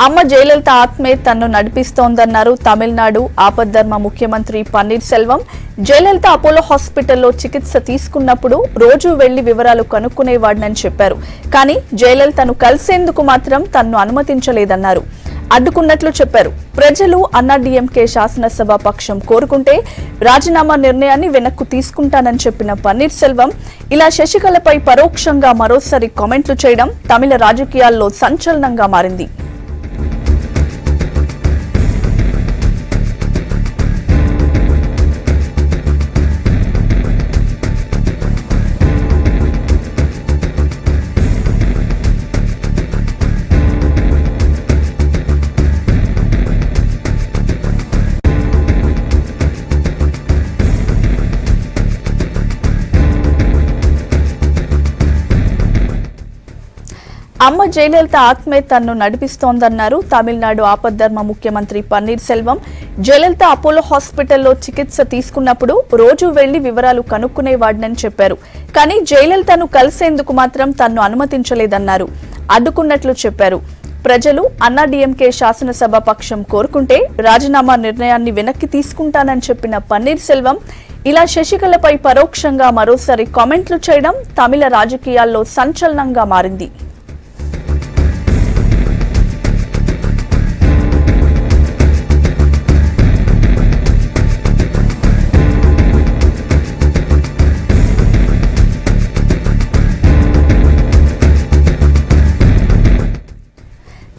అమ్మ జయలలిత ఆత్మే తన్ను నడిపిస్తోందన్నారు తమిళనాడు ఆపద్ధర్మ ముఖ్యమంత్రి పన్నీర్ సెల్వం. జయలలిత అపోలో హాస్పిటల్లో చికిత్స తీసుకున్నప్పుడు రోజు వెళ్లి వివరాలు కనుక్కునేవాడినని చెప్పారు. కానీ జయలలితను కలిసేందుకు మాత్రం తన్ను అనుమతించలేదన్నారు. అడ్డుకున్నట్లు చెప్పారు. ప్రజలు అన్నాడీఎంకే శాసనసభ పక్షం కోరుకుంటే రాజీనామా నిర్ణయాన్ని వెనక్కు తీసుకుంటానని చెప్పిన పన్నీర్ సెల్వం ఇలా శశికళపై పరోక్షంగా మరోసారి కామెంట్లు చేయడం తమిళ రాజకీయాల్లో సంచలనంగా మారింది. అమ్మ జయలలిత ఆత్మే తన్ను నడిపిస్తోందన్నారు తమిళనాడు ఆపద్ధర్మ ముఖ్యమంత్రి పన్నీర్ సెల్వం. జయలలిత అపోలో హాస్పిటల్లో చికిత్స తీసుకున్నప్పుడు రోజు వెళ్లి వివరాలు కనుక్కునేవాడినని చెప్పారు. కానీ జయలలితను కలిసేందుకు మాత్రం తన్ను అనుమతించలేదన్నారు. అడ్డుకున్నట్లు చెప్పారు. ప్రజలు అన్నాడీఎంకే శాసనసభ పక్షం కోరుకుంటే రాజీనామా నిర్ణయాన్ని వెనక్కి తీసుకుంటానని చెప్పిన పన్నీర్ సెల్వం ఇలా శశికళపై పరోక్షంగా మరోసారి కామెంట్లు చేయడం తమిళ రాజకీయాల్లో సంచలనంగా మారింది.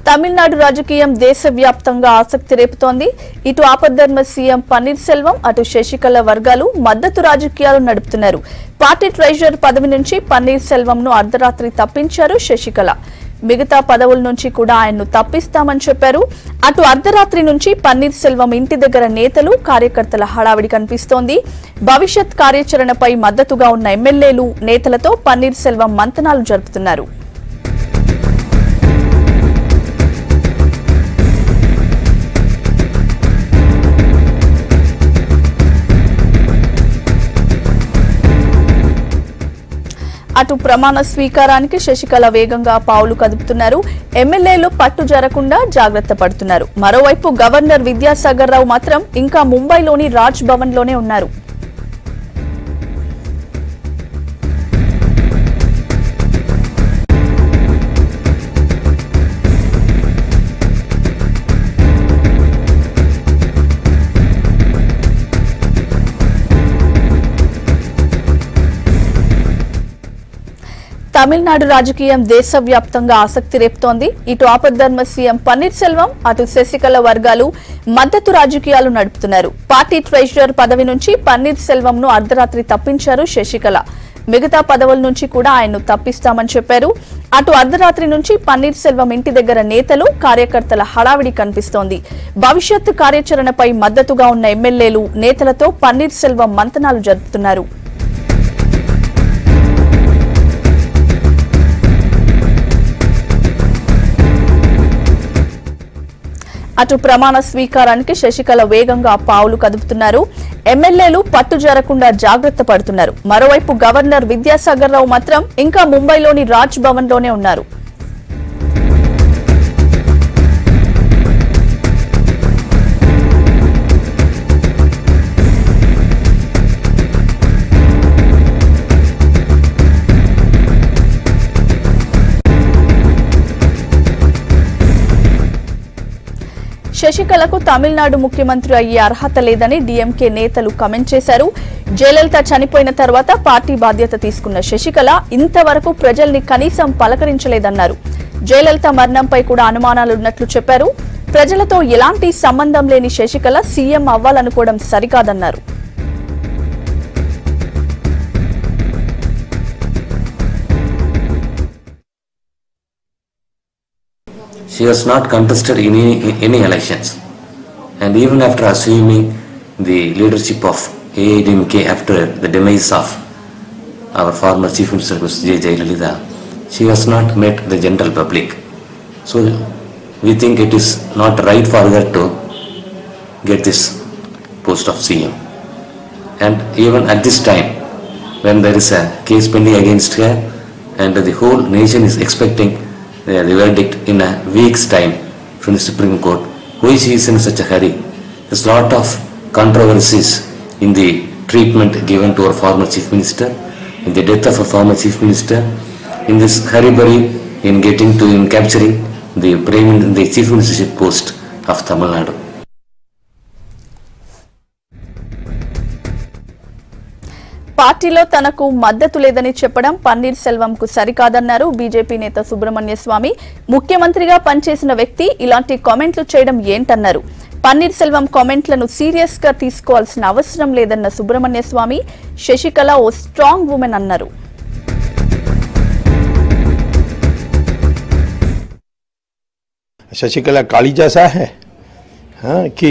తమిళనాడు రాజకీయం దేశవ్యాప్తంగా ఆసక్తి రేపుతోంది. ఇటు ఆపద్ధర్మ సీఎం పన్నీర్ సెల్వం, అటు శశికళ వర్గాలు మద్దతు రాజకీయాలు నడుపుతున్నారు. పార్టీ ట్రెజరర్ పదవి నుంచి పన్నీర్ సెల్వంను అర్ధరాత్రి తప్పించారు శశికళ. మిగతా పదవుల నుంచి కూడా ఆయన్ను తప్పిస్తామని చెప్పారు. అటు అర్ధరాత్రి నుంచి పన్నీర్ సెల్వం ఇంటి దగ్గర నేతలు, కార్యకర్తల హడావిడి కనిపిస్తోంది. భవిష్యత్ కార్యాచరణపై మద్దతుగా ఉన్న ఎమ్మెల్యేలు, నేతలతో పన్నీర్ సెల్వం మంతనాలు జరుపుతున్నారు. అటు ప్రమాణ స్వీకారానికి శశికళ వేగంగా పావులు కదుపుతున్నారు. ఎమ్మెల్యేలు పట్టు జరగకుండా జాగ్రత్త పడుతున్నారు. మరోవైపు గవర్నర్ విద్యాసాగర్ రావు మాత్రం ఇంకా ముంబైలోని రాజ్ భవన్ లోనే ఉన్నారు. తమిళనాడు రాజకీయం దేశవ్యాప్తంగా ఆసక్తి రేపుతోంది. ఇటు ఆపద్ధర్మ సీఎం పన్నీర్ సెల్వం, అటు శశికళ వర్గాలు మద్దతు రాజకీయాలు నడుపుతున్నారు. పార్టీ ట్రెజరర్ పదవి నుంచి పన్నీర్ సెల్వంను అర్ధరాత్రి తప్పించారు శశికళ. మిగతా పదవుల నుంచి కూడా ఆయన్ను తప్పిస్తామని చెప్పారు. అటు అర్ధరాత్రి నుంచి పన్నీర్ సెల్వం ఇంటి దగ్గర నేతలు, కార్యకర్తల హడావిడి కనిపిస్తోంది. భవిష్యత్తు కార్యాచరణపై మద్దతుగా ఉన్న ఎమ్మెల్యేలు, నేతలతో పన్నీర్ సెల్వం మంతనాలు జరుపుతున్నారు. అటు ప్రమాణ స్వీకారానికి శశికళ వేగంగా పావులు కదుపుతున్నారు. ఎమ్మెల్యేలు పట్టు జరగకుండా జాగ్రత్త పడుతున్నారు. మరోవైపు గవర్నర్ విద్యాసాగర్ రావు మాత్రం ఇంకా ముంబైలోని రాజ్ భవన్ లోనే ఉన్నారు. శశికళకు తమిళనాడు ముఖ్యమంత్రి అయ్యే అర్హత లేదని డీఎంకే నేతలు కామెంట్ చేశారు. జయలలిత చనిపోయిన తర్వాత పార్టీ బాధ్యత తీసుకున్న శశికళ ఇంతవరకు ప్రజల్ని కనీసం పలకరించలేదన్నారు. జయలలిత మరణంపై కూడా అనుమానాలున్నట్లు చెప్పారు. ప్రజలతో ఎలాంటి సంబంధం లేని శశికళ సీఎం అవ్వాలనుకోవడం సరికాదన్నారు. She has not contested any elections, and even after assuming the leadership of AIADMK after the demise of our former Chief Minister J. Jayalalitha, she has not met the general public. So we think it is not right for her to get this post of CM. And even at this time, when there is a case pending against her, and the whole nation is expecting the verdict in a week's time from the Supreme Court. Why she is in such a hurry? There's a lot of controversies in the treatment given to our former Chief Minister, in the death of a former Chief Minister, in this hurry-burry in capturing the Chief Ministership post of Tamil Nadu. పార్టీలో తనకు మద్దతు లేదని చెప్పడం paneer సెల్వంకు సరికాదన్నారు BJP నేత సుబ్రహ్మణ్య స్వామి. ముఖ్యమంత్రిగా పనిచేసిన వ్యక్తి ఇలాంటి కామెంట్లు చేయడం ఏంటన్నారు. పన్నీర్ సెల్వం కామెంట్లను సీరియస్ గా తీసుకోవాల్సిన అవసరం లేదన్న సుబ్రహ్మణ్య స్వామి, శశికళ ఓ స్ట్రాంగ్ వుమెన్ అన్నారు. शशिकला काली जैसा है, हाँ, कि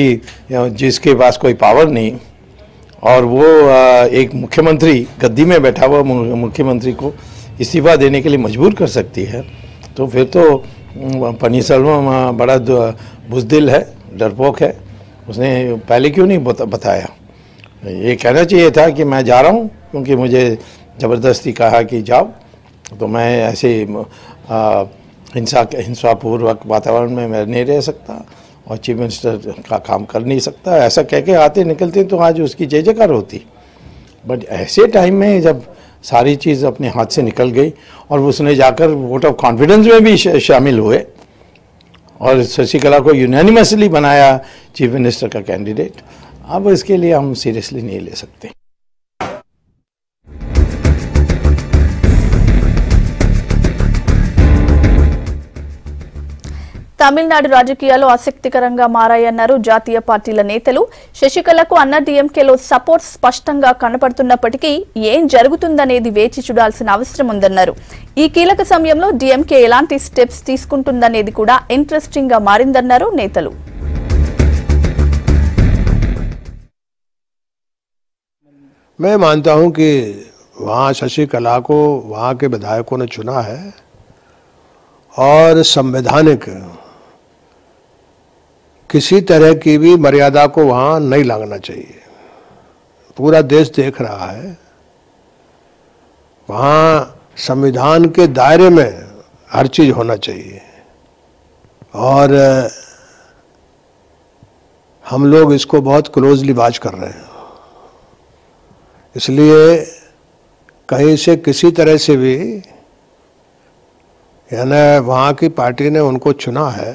जिसके पास कोई पावर नहीं और वो एक मुख्यमंत्री गद्दी में बैठा हुआ मुख्यमंत्री को इस्तीफा देने के लिए मजबूर कर सकती है, तो फिर तो पन्नीरसेल्वम बड़ा बुज़दिल है, डरपोक है. उसने पहले क्यों नहीं बताया? ये कहना चाहिए था कि मैं जा रहा हूँ क्योंकि मुझे ज़बरदस्ती कहा कि जाओ, तो मैं ऐसे हिंसापूर्वक वातावरण में मैं नहीं रह सकता और चीफ मिनिस्टर का काम कर नहीं सकता. ऐसा कह के आते निकलते तो आज उसकी जय जयकार होती. बट ऐसे टाइम में जब सारी चीज़ अपने हाथ से निकल गई और उसने जाकर वोट ऑफ कॉन्फिडेंस में भी शामिल हुए और शशिकला को यूनानिमसली बनाया चीफ मिनिस्टर का कैंडिडेट, अब इसके लिए हम सीरियसली नहीं ले सकते. తమిళనాడు రాజకీయాలు ఆసక్తికరంగా మారాయన్నారు జాతీయ పార్టీల నేతలు. శశికళకు అన్నా డీఎంకేలో సపోర్ట్ స్పష్టంగా కనపడుతున్నప్పటికీ ఏం జరుగుతుందనేది వేచి చూడాల్సిన అవసరం ఉందన్నారు. ఈ కీలక సమయంలో డీఎంకే ఎలాంటి స్టెప్స్ తీసుకుంటుందనేది కూడా ఇంట్రెస్టింగ్ గా మారిందన్నారు నేతలు. मैं मानता हूं कि वहाँ शशिकला को वहाँ के विधायकों ने चुना है और संवैधानिक किसी तरह की भी मर्यादा को वहाँ नहीं लगना चाहिए. पूरा देश देख रहा है, वहाँ संविधान के दायरे में हर चीज होना चाहिए और हम लोग इसको बहुत क्लोजली वॉच कर रहे हैं. इसलिए कहीं से किसी तरह से भी, यानी वहाँ की पार्टी ने उनको चुना है,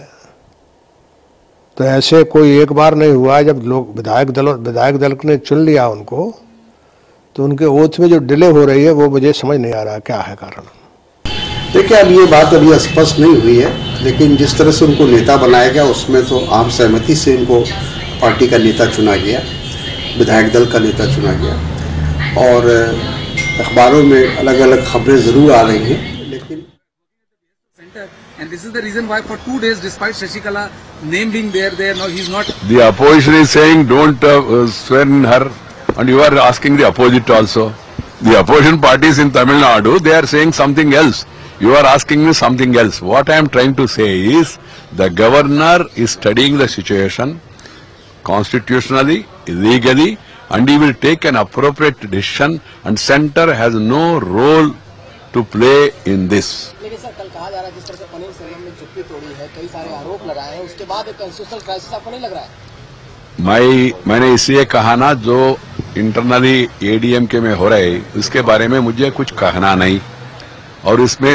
तो ऐसे कोई एक बार नहीं हुआ जब लोग विधायक दल ने चुन लिया उनको, तो उनके ओथ में जो डिले हो रही है वो मुझे समझ नहीं आ रहा क्या है कारण. देखिए, अब ये बात अभी स्पष्ट नहीं हुई है, लेकिन जिस तरह से उनको नेता बनाया गया उसमें तो आम सहमति से उनको पार्टी का नेता चुना गया, विधायक दल का नेता चुना गया और अखबारों में अलग अलग खबरें जरूर आ रही हैं, लेकिन and this is the reason why for 2 days, despite Shashikala name being there, now he's not. The opposition is saying don't swear in her, and you are asking the opposite also. The opposition parties in Tamil Nadu, they are saying something else. You are asking me something else. What I am trying to say is the governor is studying the situation constitutionally, legally, and he will take an appropriate decision, and center has no role to play in this. लेकिन sir, कल कहा जा रहा है जिस तरह से पनीर सेल्वम ने चुप्पी तोड़ी है, कई सारे आरोप लगाए हैं, उसके बाद एक कॉन्स्टिट्यूशनल क्राइसिस आपको नहीं लग रहा है? मैंने इसलिए कहा ना, जो इंटरनली एडीएमके में हो रहे उसके बारे में मुझे कुछ कहना नहीं, और इसमें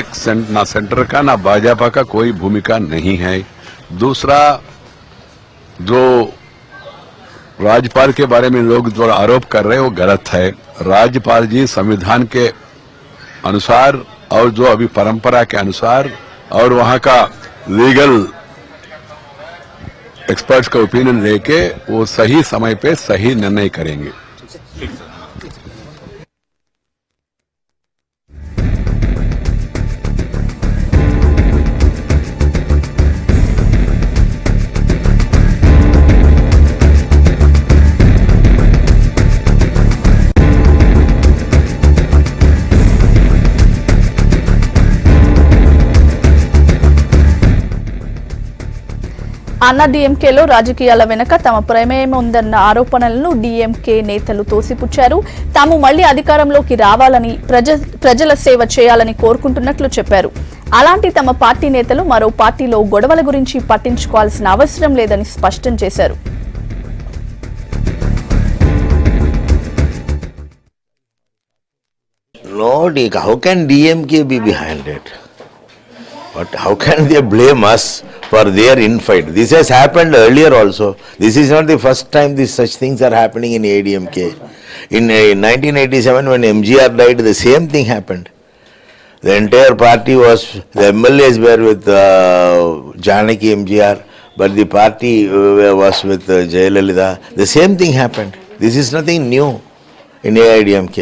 ना सेंटर का ना भाजपा का कोई भूमिका नहीं है. दूसरा, जो राज्यपाल के बारे में लोग जो आरोप कर रहे हैं वो गलत है. राज्यपाल जी संविधान के अनुसार और जो अभी परंपरा के अनुसार और वहां का लीगल एक्सपर्ट्स का ओपिनियन लेके वो सही समय पे सही निर्णय करेंगे. అన్నా డీఎంకేలో రాజకీయాల వెనుక తమ ప్రమేయం ఉందన్న ఆరోపణలను డీఎంకే నేతలు తోసిపుచ్చారు. తాము మళ్లీ అధికారంలోకి రావాలని, ప్రజల సేవ చేయాలని కోరుకుంటున్నట్లు చెప్పారు. అలాంటి తమ పార్టీ నేతలు మరో పార్టీలో గొడవల గురించి పట్టించుకోవాల్సిన అవసరం లేదని స్పష్టం చేశారు. No, how can DMK be behind it? But how can they blame us for their infight? This has happened earlier also. This is not the first time such things are happening in ADMK. In 1987 when MGR died, the same thing happened. The entire party was, the MLAs were with Janaki MGR, but the party was with Jayalalitha. The same thing happened. This is nothing new in AIDMK.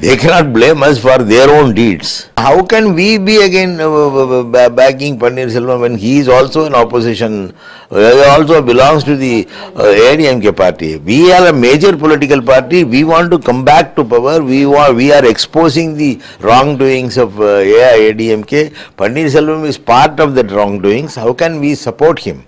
They cannot blame us for their own deeds. How can we be again backing Pannirselvam when he is also in opposition? He also belongs to the AIDMK party. We are a major political party. We want to come back to power. We are exposing the wrongdoings of AIDMK. Pannirselvam is part of that wrongdoings. How can we support him?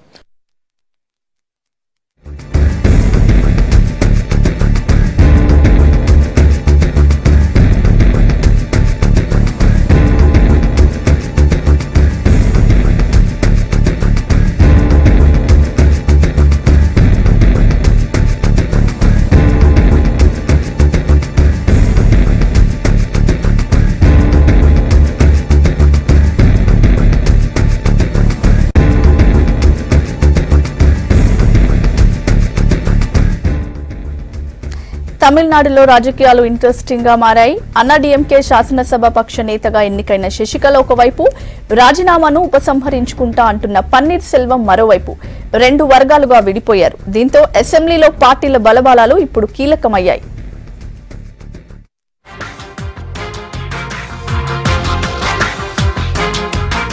తమిళనాడులో రాజకీయాలు interesting గా మారాయి. అన్నాడీఎంకే శాసనసభ పక్ష నేతగా ఎన్నికైన శశికళ ఒకవైపు, రాజీనామాను ఉపసంహరించుకుంటా అంటున్న పన్నీర్ సెల్వం మరోవైపు 2 వర్గాలుగా విడిపోయారు. దీంతో అసెంబ్లీలో పార్టీల బలబలాలు ఇప్పుడు కీలకమయ్యాయి.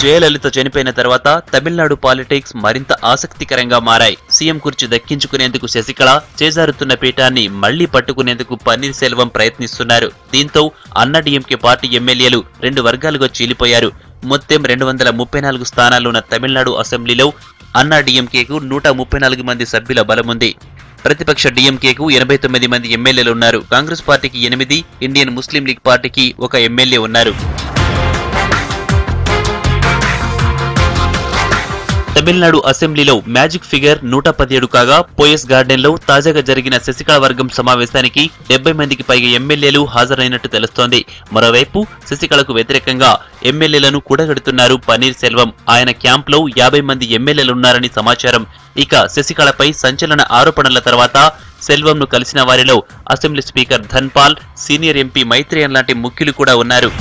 జయలలిత చనిపోయిన తర్వాత తమిళనాడు పాలిటిక్స్ మరింత ఆసక్తికరంగా మారాయి. సీఎం కుర్చీ దక్కించుకునేందుకు శశికళ, చేజారుతున్న పీఠాన్ని మళ్లీ పట్టుకునేందుకు పన్నీర్ సెల్వం ప్రయత్నిస్తున్నారు. దీంతో అన్నాడీఎంకే పార్టీ ఎమ్మెల్యేలు 2 వర్గాలుగా చీలిపోయారు. మొత్తం 234 స్థానాలున్న తమిళనాడు అసెంబ్లీలో అన్నాడీఎంకేకు 134 మంది సభ్యుల బలముంది. ప్రతిపక్ష డీఎంకేకు 89 మంది ఎమ్మెల్యేలున్నారు. కాంగ్రెస్ పార్టీకి 8, ఇండియన్ ముస్లిం లీగ్ పార్టీకి 1 ఎమ్మెల్యే ఉన్నారు. తమిళనాడు అసెంబ్లీలో మ్యాజిక్ ఫిగర్ 117 కాగా, పోయస్ గార్డెన్ లో తాజాగా జరిగిన శశికళ వర్గం సమావేశానికి 70 మందికి పైగా ఎమ్మెల్యేలు హాజరైనట్టు తెలుస్తోంది. మరోవైపు శశికళకు వ్యతిరేకంగా ఎమ్మెల్యేలను కూడగడుతున్నారు పన్నీర్ సెల్వం. ఆయన క్యాంప్ లో 50 మంది ఎమ్మెల్యేలున్నారని సమాచారం. ఇక శశికళపై సంచలన ఆరోపణల తర్వాత సెల్వంను కలిసిన వారిలో assembly speaker Dhanpal, senior MP Maitreyan లాంటి ముఖ్యులు కూడా ఉన్నారు.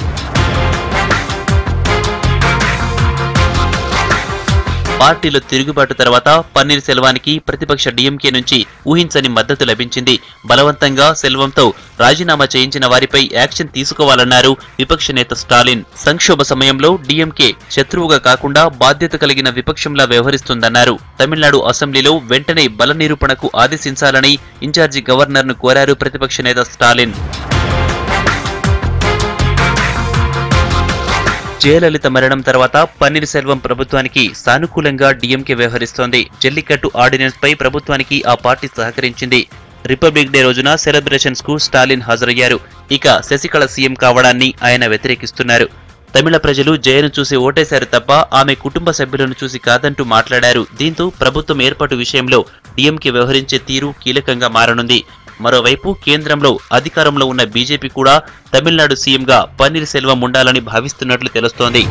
పార్టీలో తిరుగుబాటు తర్వాత పన్నీర్ సెల్వానికి ప్రతిపక్ష డీఎంకే నుంచి ఊహించని మద్దతు లభించింది. బలవంతంగా సెల్వంతో రాజీనామా చేయించిన వారిపై యాక్షన్ తీసుకోవాలన్నారు విపక్ష నేత స్టాలిన్. సంక్షోభ సమయంలో డీఎంకే శత్రువుగా కాకుండా బాధ్యత కలిగిన విపక్షంలా వ్యవహరిస్తుందన్నారు. తమిళనాడు అసెంబ్లీలో వెంటనే బల నిరూపణకు ఆదేశించాలని ఇన్ఛార్జి గవర్నర్ను కోరారు ప్రతిపక్ష నేత స్టాలిన్. జయలలిత మరణం తర్వాత పన్నీర్ సెల్వం ప్రభుత్వానికి సానుకూలంగా డీఎంకే వ్యవహరిస్తోంది. జల్లికట్టు ఆర్డినెన్స్ పై ప్రభుత్వానికి ఆ పార్టీ సహకరించింది. రిపబ్లిక్ డే రోజున సెలబ్రేషన్స్ కు స్టాలిన్ హాజరయ్యారు. ఇక శశికళ సీఎం కావడాన్ని ఆయన వ్యతిరేకిస్తున్నారు. తమిళ ప్రజలు జయను చూసి ఓటేశారు తప్ప ఆమె కుటుంబ సభ్యులను చూసి కాదంటూ మాట్లాడారు. దీంతో ప్రభుత్వం ఏర్పాటు విషయంలో డీఎంకే వ్యవహరించే తీరు కీలకంగా మారనుంది. మరోవైపు కేంద్రంలో అధికారంలో ఉన్న బీజేపీ కూడా తమిళనాడు సీఎంగా పన్నీర్ సెల్వం ఉండాలని భావిస్తున్నట్లు తెలుస్తోంది.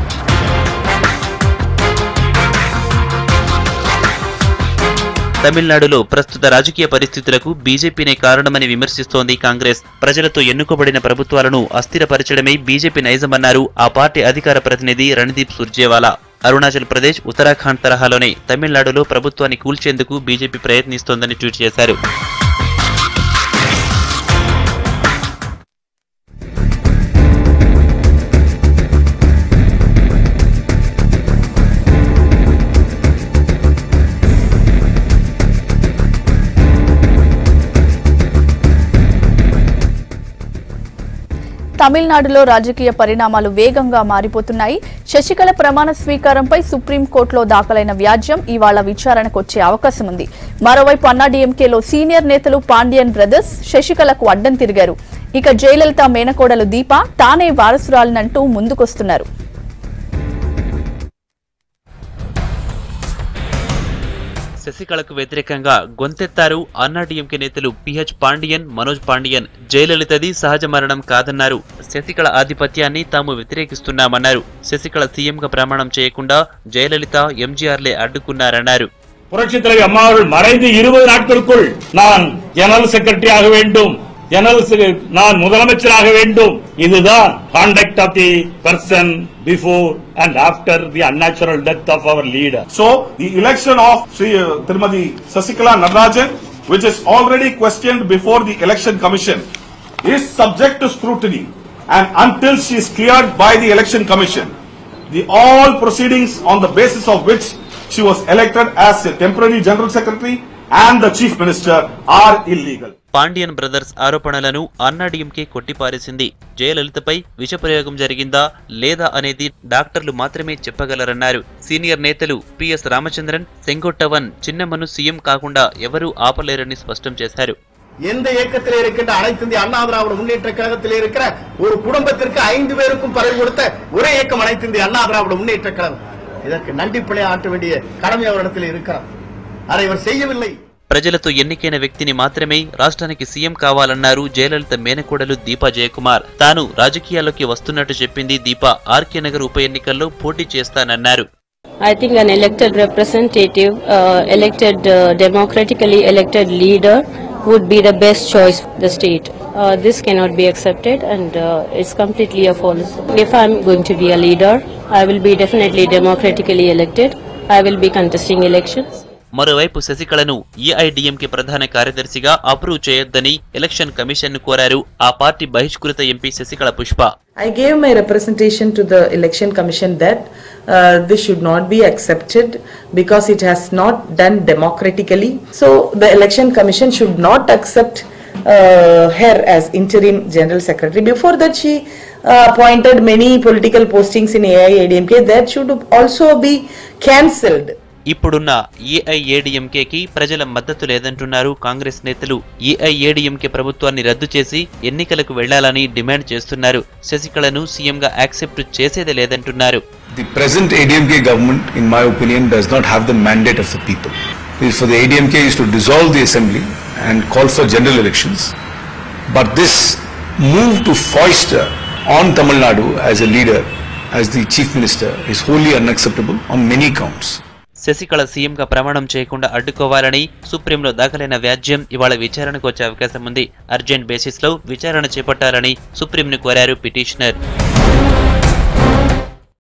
తమిళనాడులో ప్రస్తుత రాజకీయ పరిస్థితులకు బీజేపీనే కారణమని విమర్శిస్తోంది కాంగ్రెస్. ప్రజలతో ఎన్నుకోబడిన ప్రభుత్వాలను అస్థిరపరచడమే బీజేపీ నైజమన్నారు ఆ పార్టీ అధికార ప్రతినిధి రణదీప్ సుర్జేవాలా. అరుణాచల్ ప్రదేశ్, ఉత్తరాఖండ్ తరహాలోనే తమిళనాడులో ప్రభుత్వాన్ని కూల్చేందుకు బీజేపీ ప్రయత్నిస్తోందని ట్వీట్ చేశారు. తమిళనాడులో రాజకీయ పరిణామాలు వేగంగా మారిపోతున్నాయి. శశికళ ప్రమాణ స్వీకారంపై సుప్రీంకోర్టులో దాఖలైన వ్యాజ్యం ఇవాళ విచారణకు వచ్చే అవకాశం ఉంది. మరోవైపు అన్నాడీఎంకేలో సీనియర్ నేతలు పాండియన్ బ్రదర్స్ శశికళకు అడ్డం తిరిగారు. ఇక జయలలిత మేనకోడలు దీప తానే వారసురాలినంటూ ముందుకొస్తున్నారు. శశికళకు వ్యతిరేకంగా గొంతెత్తారు అన్నాడీఎంకే నేతలు పిహెచ్ పాండియన్, మనోజ్ పాండియన్. జయలలితది సహజ మరణం కాదన్నారు. శశికళ ఆధిపత్యాన్ని తాము వ్యతిరేకిస్తున్నామన్నారు. శశికళ సీఎంగా ప్రమాణం చేయకుండా జయలలిత, ఎంజీఆర్లే అడ్డుకున్నారన్నారు. புரட்சி தலைவி அம்மா அவர்கள் மறைந்து 20 நாட்களுக்குள் நான் ஜெனரல் செக்ரட்டரி ஆக வேண்டும், நான் முதலமைச்சராக வேண்டும். இதுதான் contact of the person before and after the unnatural death of our leader. So the election of Sri Tirumati Sasikala Natarajan, which is already questioned before the election commission, is subject to scrutiny, and until she is cleared by the election commission, the all proceedings on the basis of which she was elected as a temporary general secretary and the chief minister are illegal. Pandian brothers ఆరోపణలను అన్నాడీఎంకే కొట్టిపారేసింది. జయలలితపై విషప్రయోగం జరిగిందా లేదా అనేది డాక్టర్లు మాత్రమే చెప్పగలరన్నారు. Senior నేతలు PS Ramachandran, செங்கோட்டவன் சின்னம்மను CM కాకుండా ఎవరూ ఆపలేరని స్పష్టం చేశారు. எந்த இயக்கத்தில் இருக்கின்ற அனைத்து இந்திய அண்ணா திராவிட முன்னேற்ற கழகத்தில் இருக்கிற ஒரு குடும்பத்திற்கு 5 பேருக்கும் பதவி கொடுத்த ஒரே இயக்கம் அனைத்து இந்திய அண்ணா திராவிட முன்னேற்ற கழகம். இதற்கு நன்றி பிழை ஆற்ற வேண்டிய கடமை அவரிடத்தில் இருக்கிறது. அதை இவர் செய்யவில்லை. ప్రజలతో ఎన్నికైన వ్యక్తిని మాత్రమే రాష్ట్రానికి సీఎం కావాలన్నారు జయలలిత మేనకోడలు దీపా జయకుమార్. తాను రాజకీయాల్లోకి వస్తున్నట్టు చెప్పింది దీపా. ఆర్కే నగర్ ఉప ఎన్నికల్లో పోటీ చేస్తానన్నారు. I think an elected representative, democratically elected leader would be the best choice for the state. This cannot be accepted, and it's completely a false. If I'm going to be a leader, I will be definitely democratically elected. I will be contesting elections. మరోవైపు శశికళను AIADMK ప్రధాన కార్యదర్శిగా approve చేయొద్దని election commission ను కోరారు ఆ పార్టీ బహిష్కృత ఎంపీ Sasikala Pushpa. I gave my representation to the election commission that this should not be accepted because it has not done democratically. So the election commission should not accept her as interim general secretary. Before that she appointed many political postings in AIADMK that should also be cancelled. ఇప్పుడున్న ఏఐఏడీఎంకేకి ప్రజల మద్దతు లేదంటున్నారు కాంగ్రెస్ నేతలు. AIADMK ప్రభుత్వాన్ని రద్దు చేసి ఎన్నికలకు వెళ్లాలని డిమాండ్ చేస్తున్నారు. శశికళను సీఎంగా యాక్సెప్ట్ చేసేదే లేదంటున్నారు. The present ADMK government, in my opinion, does not have the mandate of the people. For the ADMK is to dissolve the assembly and call for general elections. But this move to foist on Tamil Nadu as a leader, as the chief minister, is wholly unacceptable on many counts. Sasikala సీఎంగా ప్రమాణం చేయకుండా అడ్డుకోవాలని సుప్రీంలో దాఖలైన వ్యాజ్యం ఇవాళ విచారణకు వచ్చే అవకాశం ఉంది. అర్జెంట్ బేసిస్ లో విచారణ చేపట్టాలని సుప్రీంను కోరారు పిటిషనర్.